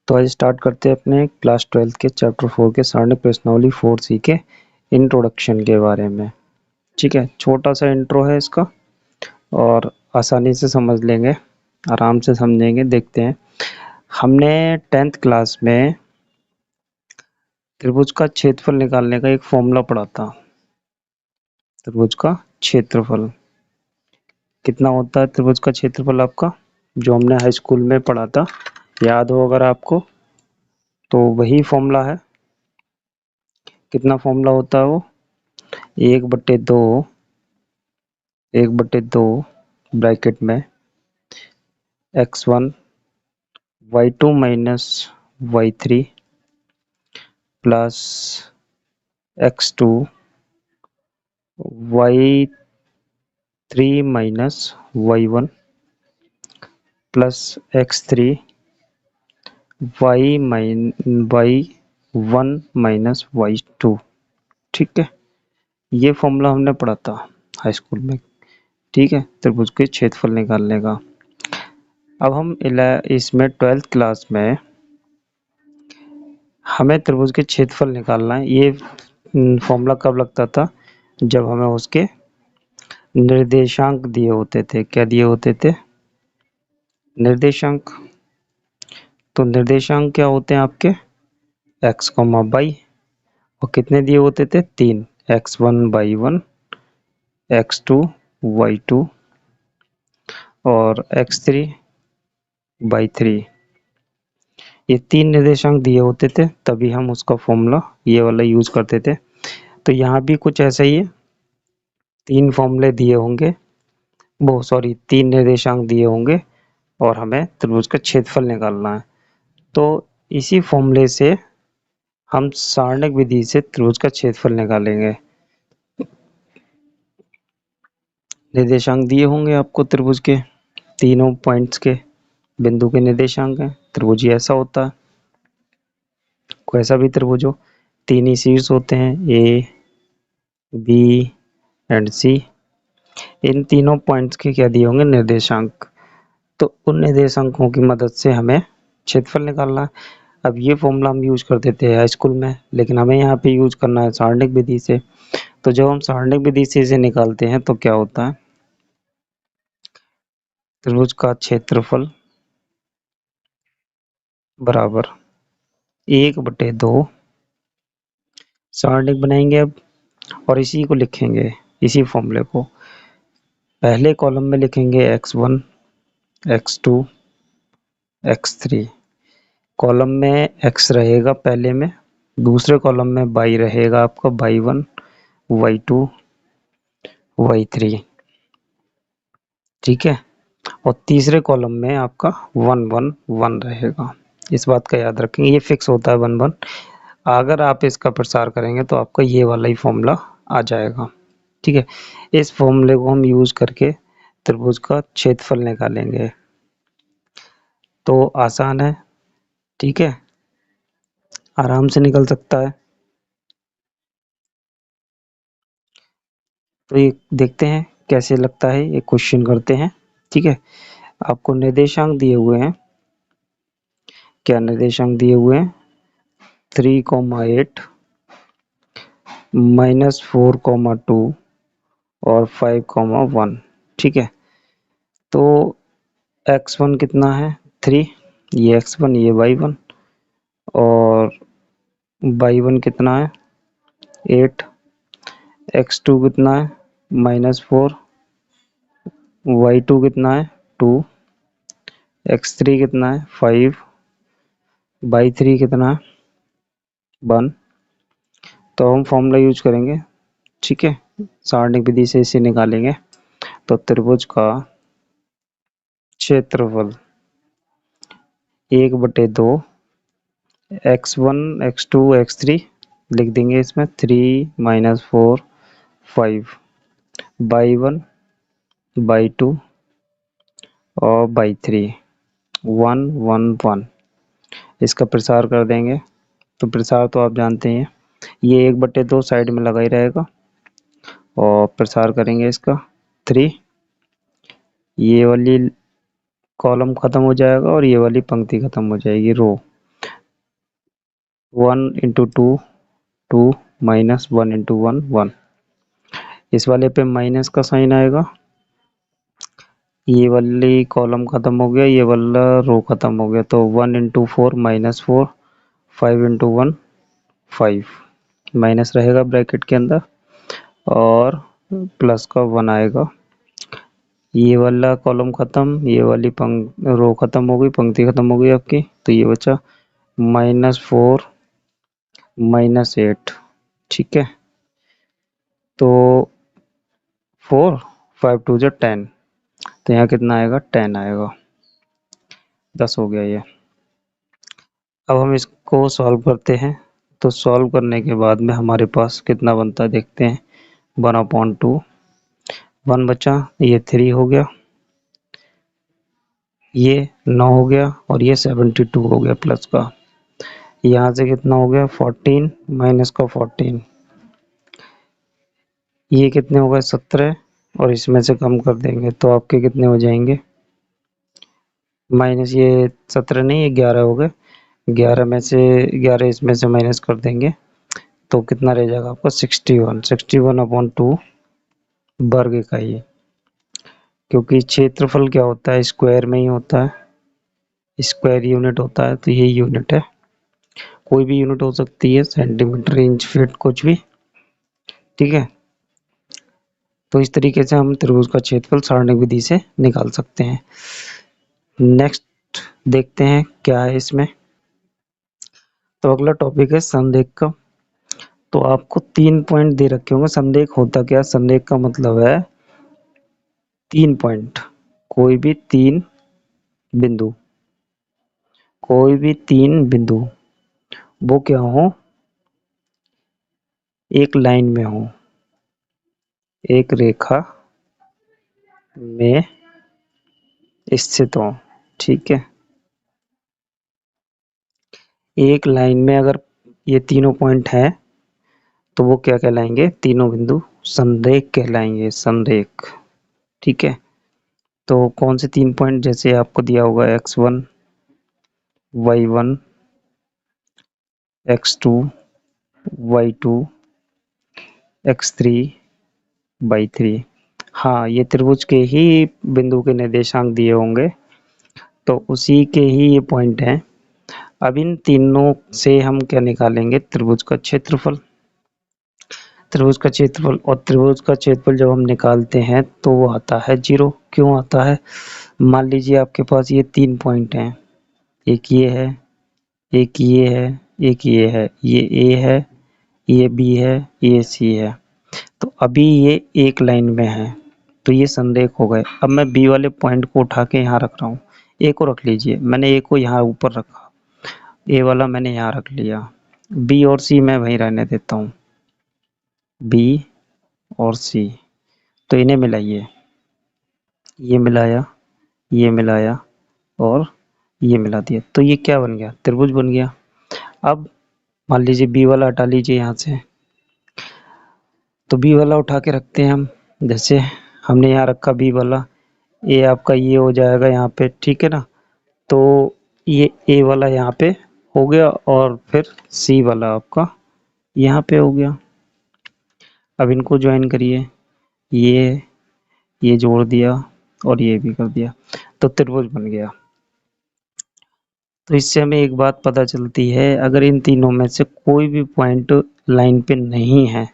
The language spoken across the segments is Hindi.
तो आज स्टार्ट करते हैं अपने क्लास 12 के चैप्टर 4 के सारणिक प्रश्नावली 4C के इंट्रोडक्शन के बारे में। ठीक है, छोटा सा इंट्रो है इसका और आसानी से समझ लेंगे, आराम से समझेंगे। देखते हैं, हमने 10th क्लास में त्रिभुज का क्षेत्रफल निकालने का एक फॉर्मूला पढ़ा था। त्रिभुज का क्षेत्रफल कितना होता है? त्रिभुज का क्षेत्रफल आपका जो हमने हाई स्कूल में पढ़ा था, याद हो अगर आपको, तो वही फॉर्मूला है। कितना फॉर्मूला होता है वो? 1/2 ब्रैकेट में x1 y2 minus y3 plus x2 y3 minus y1 plus x3 y1 minus y2। ठीक है, ये फॉर्मूला हमने पढ़ा था हाई स्कूल में। ठीक है, त्रिभुज के क्षेत्रफल निकालने का। अब हम इसमें 12th क्लास में हमें त्रिभुज के क्षेत्रफल निकालना है। ये फॉर्मूला कब लगता था? जब हमें उसके निर्देशांक दिए होते थे। क्या दिए होते थे? निर्देशांक। तो निर्देशांक क्या होते हैं आपके? x, y और कितने दिए होते थे? 3, x1 y1 x2 y2 और x3 y3। ये 3 निर्देशांक दिए होते थे, तभी हम उसका फॉर्मूला ये वाला यूज करते थे। तो यहाँ भी कुछ ऐसा ही है, 3 फॉर्मूले दिए होंगे, 3 निर्देशांक दिए होंगे और हमें त्रिभुज का क्षेत्रफल निकालना है। तो इसी फॉर्मूले से हम सारणिक विधि से त्रिभुज का क्षेत्रफल निकालेंगे। निर्देशांक दिए होंगे आपको त्रिभुज के, तीनों पॉइंट्स के बिंदु के निर्देशांक हैं। त्रिभुज ऐसा होता है, कोई ऐसा भी त्रिभुज हो, 3 ही शीर्ष होते हैं, ए बी एंड सी। इन तीनों पॉइंट्स के क्या दिए होंगे? निर्देशांक। तो उन निर्देशांकों की मदद से हमें क्षेत्रफल निकालना है। अब ये फॉर्मूला हम यूज करते थे हाई स्कूल में, लेकिन हमें यहाँ पे यूज करना है सारणिक विधि से। तो जब हम सारणिक विधि से इसे निकालते हैं तो क्या होता है? त्रिभुज का क्षेत्रफल बराबर 1/2 सारणिक बनाएंगे अब, और इसी को लिखेंगे, इसी फॉर्मूले को पहले कॉलम में लिखेंगे x1 x2 x3। कॉलम में x रहेगा पहले में, दूसरे कॉलम में y रहेगा आपका y1 y2 y3। ठीक है, और तीसरे कॉलम में आपका 1 1 1 रहेगा। इस बात का याद रखेंगे, ये फिक्स होता है 1 1। अगर आप इसका प्रसार करेंगे तो आपका ये वाला ही फॉर्मूला आ जाएगा। ठीक है, इस फॉर्मूले को हम यूज करके त्रिभुज का क्षेत्रफल निकालेंगे। तो आसान है, ठीक है, आराम से निकल सकता है। तो ये देखते हैं कैसे लगता है, ये क्वेश्चन करते हैं। ठीक है, आपको निर्देशांक दिए हुए हैं। क्या निर्देशांक दिए हुए हैं? 3,8 -4,2 और 5,1। ठीक है, तो x1 कितना है? 3, ये x1 ये y1, और y1 कितना है? 8, x2 कितना है? -4, y2 कितना है? 2, x3 कितना है? 5, y3 कितना है? 1। तो हम फॉर्मूला यूज करेंगे। ठीक है, सारणिक विधि से इसे निकालेंगे। तो त्रिभुज का क्षेत्रफल 1/2 x1 x2 x3 लिख देंगे इसमें, 3 -4 5 y1 y2 और y3 1 1 1। इसका प्रसार कर देंगे। तो प्रसार तो आप जानते हैं, ये 1/2 साइड में लगा ही रहेगा, और प्रसार करेंगे इसका 3। ये वाली कॉलम खत्म हो जाएगा और ये वाली पंक्ति खत्म हो जाएगी, रो। 1 × 2 2 माइनस 1 × 1 1। इस वाले पे माइनस का साइन आएगा, ये वाली कॉलम खत्म हो गया, ये वाला रो खत्म हो गया, तो 1 × 4 -4, 5 × 1 5, माइनस रहेगा ब्रैकेट के अंदर और प्लस का 1 आएगा। ये वाला कॉलम खत्म, ये वाली रो खत्म हो गई, पंक्ति खत्म हो गई आपकी, तो ये बचा -4 -8। ठीक है, तो 4 5 2 जो 10, तो यहाँ कितना आएगा 10 आएगा, 10 हो गया ये। अब हम इसको सॉल्व करते हैं, तो सॉल्व करने के बाद में हमारे पास कितना बनता है देखते हैं। 1/2 1 बचा, ये 3 हो गया, ये 9 हो गया और ये 72 हो गया प्लस का। यहाँ से कितना हो गया 14 माइनस का 14, ये कितने हो गए 17 और इसमें से कम कर देंगे तो आपके कितने हो जाएंगे, माइनस ये 17 नहीं, ये 11 हो गए, 11 में से 11 इसमें से माइनस कर देंगे तो कितना रह जाएगा आपका 61 61/2 वर्ग इकाई। क्योंकि क्षेत्रफल क्या होता है स्क्वायर में ही होता है, स्क्वायर यूनिट होता है, तो ये यूनिट है, कोई भी यूनिट हो सकती है, सेंटीमीटर इंच फीट कुछ भी। ठीक है, तो इस तरीके से हम त्रिभुज का क्षेत्रफल सारणिक विधि से निकाल सकते हैं। नेक्स्ट देखते हैं क्या है इसमें। तो अगला टॉपिक है संरेख का। तो आपको 3 पॉइंट दे रखे होंगे। संरेख होता क्या, संरेख का मतलब है 3 पॉइंट, कोई भी 3 बिंदु, कोई भी 3 बिंदु वो क्या हो, एक लाइन में हो, एक रेखा में स्थित हो। ठीक है, एक लाइन में अगर ये तीनों पॉइंट हैं तो वो क्या कहलाएंगे, तीनों बिंदु संरेख कहलाएंगे, संरेख। ठीक है, तो कौन से 3 पॉइंट, जैसे आपको दिया होगा x1 y1 x2 y2 x3 y3। हाँ, ये त्रिभुज के ही बिंदु के निर्देशांक दिए होंगे, तो उसी के ही ये पॉइंट हैं। अब इन तीनों से हम क्या निकालेंगे, त्रिभुज का क्षेत्रफल। त्रिभुज का क्षेत्रफल, और त्रिभुज का क्षेत्रफल जब हम निकालते हैं तो वो आता है 0। क्यों आता है, मान लीजिए आपके पास ये 3 पॉइंट हैं, एक ये है, एक ये है, एक ये है, ये A है, ये B है, ये C है, तो अभी ये एक लाइन में है तो ये संरेख हो गए। अब मैं B वाले पॉइंट को उठा के यहाँ रख रहा हूँ, A को रख लीजिए, मैंने A को यहाँ ऊपर रखा, A वाला मैंने यहाँ रख लिया, B और C मैं वहीं रहने देता हूँ, B और C, तो इन्हें मिलाइए, ये मिलाया, ये मिलाया और ये मिला दिया, तो ये क्या बन गया, त्रिभुज बन गया। अब मान लीजिए B वाला हटा लीजिए यहाँ से, तो B वाला उठा के रखते हैं हम, जैसे हमने यहाँ रखा B वाला, ये आपका ये हो जाएगा यहाँ पे, ठीक है ना, तो ये A वाला यहाँ पे हो गया और फिर C वाला आपका यहाँ पे हो गया। अब इनको ज्वाइन करिए, ये जोड़ दिया और ये भी कर दिया, तो त्रिभुज बन गया। तो इससे हमें एक बात पता चलती है, अगर इन तीनों में से कोई भी पॉइंट लाइन पे नहीं है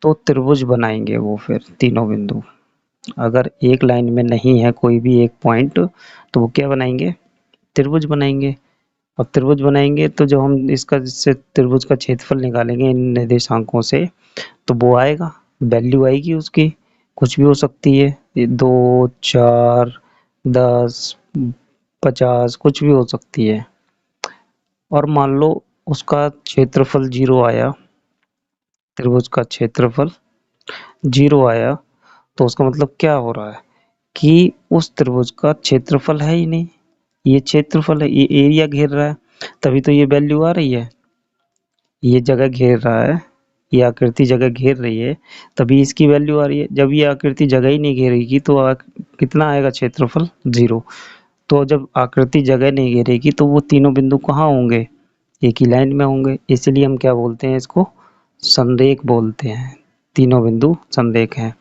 तो त्रिभुज बनाएंगे वो, फिर तीनों बिंदु अगर एक लाइन में नहीं है कोई भी एक पॉइंट तो वो क्या बनाएंगे, त्रिभुज बनाएंगे। अब त्रिभुज बनाएंगे तो जब हम इसका जिससे त्रिभुज का क्षेत्रफल निकालेंगे इन निर्देशांकों से, तो वो आएगा, वैल्यू आएगी उसकी, कुछ भी हो सकती है, 2 4 10 50 कुछ भी हो सकती है। और मान लो उसका क्षेत्रफल 0 आया, त्रिभुज का क्षेत्रफल 0 आया, तो उसका मतलब क्या हो रहा है कि उस त्रिभुज का क्षेत्रफल है ही नहीं, ये क्षेत्रफल है, ये एरिया घेर रहा है, तभी तो ये वैल्यू आ रही है, ये जगह घेर रहा है, ये आकृति जगह घेर रही है, तभी इसकी वैल्यू आ रही है। जब ये आकृति जगह ही नहीं घेरेगी तो कितना आएगा क्षेत्रफल, 0। तो जब आकृति जगह नहीं घेरेगी तो वो तीनों बिंदु कहाँ होंगे, एक ही लाइन में होंगे, इसलिए हम क्या बोलते हैं, इसको संरेख बोलते हैं। तीनों बिंदु संरेख हैं।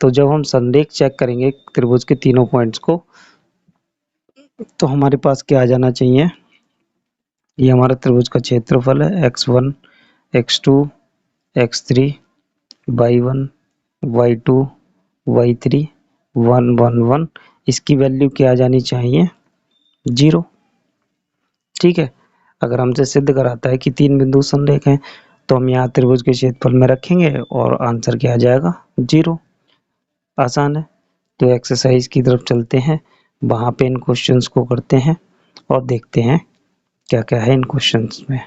तो जब हम संरेख चेक करेंगे त्रिभुज के तीनों पॉइंट्स को, तो हमारे पास क्या आ जाना चाहिए, ये हमारा त्रिभुज का क्षेत्रफल है x1 x2 x3 y1 y2 y3 1 1 1, इसकी वैल्यू क्या आ जानी चाहिए, 0। ठीक है, अगर हमसे सिद्ध कराता है कि तीन बिंदु संरेख हैं, तो हम यहाँ त्रिभुज के क्षेत्रफल में रखेंगे और आंसर क्या आ जाएगा, 0। आसान है। तो एक्सरसाइज की तरफ चलते हैं, वहाँ पे इन क्वेश्चंस को करते हैं और देखते हैं क्या क्या है इन क्वेश्चंस में।